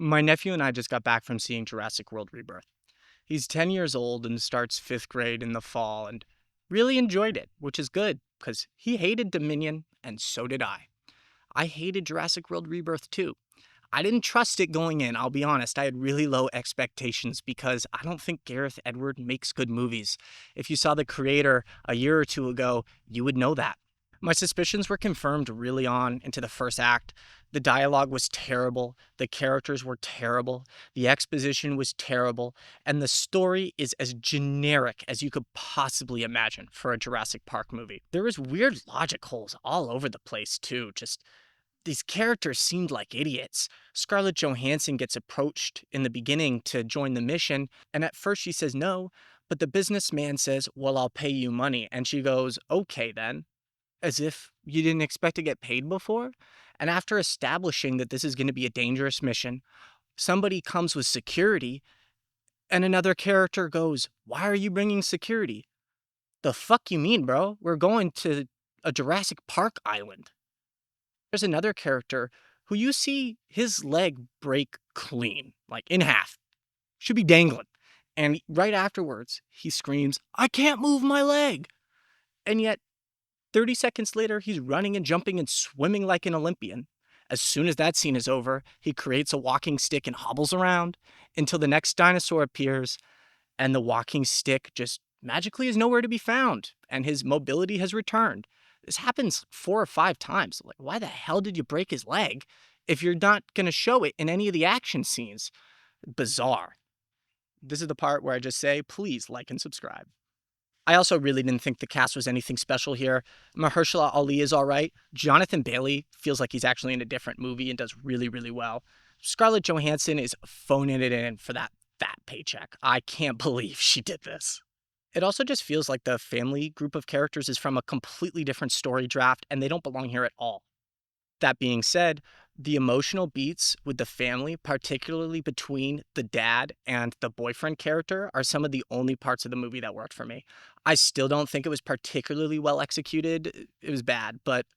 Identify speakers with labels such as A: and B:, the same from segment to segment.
A: My nephew and I just got back from seeing Jurassic World Rebirth. He's 10 years old and starts fifth grade in the fall and really enjoyed it, which is good because he hated Dominion and so did I. I hated Jurassic World Rebirth too. I didn't trust it going in, I'll be honest. I had really low expectations because I don't think Gareth Edwards makes good movies. If you saw The Creator a year or two ago, you would know that. My suspicions were confirmed really on into the first act. The dialogue was terrible, the characters were terrible, the exposition was terrible, and the story is as generic as you could possibly imagine for a Jurassic Park movie. There was weird logic holes all over the place, too. Just these characters seemed like idiots. Scarlett Johansson gets approached in the beginning to join the mission, and at first she says no, but the businessman says, "Well, I'll pay you money." And she goes, "Okay, then." As if you didn't expect to get paid before. And after establishing that this is going to be a dangerous mission, somebody comes with security, and another character goes, "Why are you bringing security?" The fuck you mean, bro? We're going to a Jurassic Park island. There's another character who you see his leg break clean, like in half, should be dangling. And right afterwards, he screams, "I can't move my leg." And yet 30 seconds later, he's running and jumping and swimming like an Olympian. As soon as that scene is over, he creates a walking stick and hobbles around until the next dinosaur appears, and the walking stick just magically is nowhere to be found, and his mobility has returned. This happens 4 or 5 times. Like, why the hell did you break his leg if you're not going to show it in any of the action scenes? Bizarre. This is the part where I just say, please like and subscribe. I also really didn't think the cast was anything special here. Mahershala Ali is all right. Jonathan Bailey feels like he's actually in a different movie and does really, really well. Scarlett Johansson is phoning it in for that fat paycheck. I can't believe she did this. It also just feels like the family group of characters is from a completely different story draft and they don't belong here at all. That being said, the emotional beats with the family, particularly between the dad and the boyfriend character, are some of the only parts of the movie that worked for me. I still don't think it was particularly well executed. It was bad, but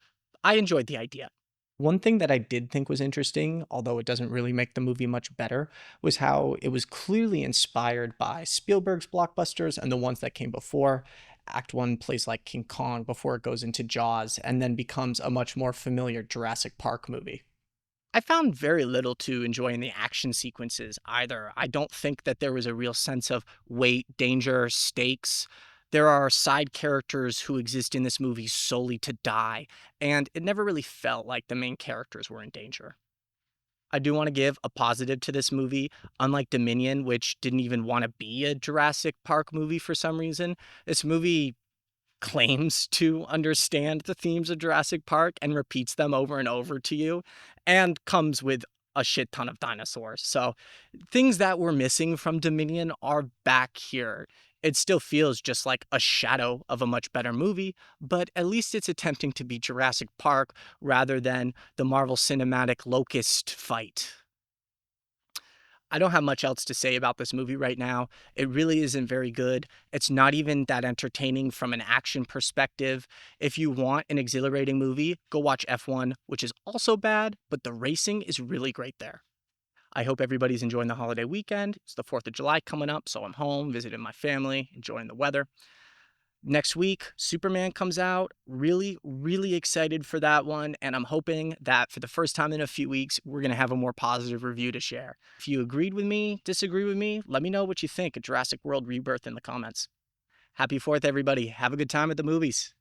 A: I enjoyed the idea. One thing that I did think was interesting, although it doesn't really make the movie much better, was how it was clearly inspired by Spielberg's blockbusters and the ones that came before. Act 1 plays like King Kong before it goes into Jaws and then becomes a much more familiar Jurassic Park movie. I found very little to enjoy in the action sequences either. I don't think that there was a real sense of weight, danger, stakes. There are side characters who exist in this movie solely to die, and it never really felt like the main characters were in danger. I do want to give a positive to this movie. Unlike Dominion, which didn't even want to be a Jurassic Park movie for some reason, this movie claims to understand the themes of Jurassic Park and repeats them over and over to you, and comes with a shit ton of dinosaurs. So things that were missing from Dominion are back here. It still feels just like a shadow of a much better movie, but at least it's attempting to be Jurassic Park rather than the Marvel Cinematic Locust fight. I don't have much else to say about this movie right now. It really isn't very good. It's not even that entertaining from an action perspective. If you want an exhilarating movie, go watch F1, which is also bad, but the racing is really great there. I hope everybody's enjoying the holiday weekend. It's the 4th of July coming up, so I'm home visiting my family, enjoying the weather. Next week, Superman comes out. Really, really excited for that one. And I'm hoping that for the first time in a few weeks, we're going to have a more positive review to share. If you agreed with me, disagree with me, let me know what you think of Jurassic World Rebirth in the comments. Happy 4th, everybody. Have a good time at the movies.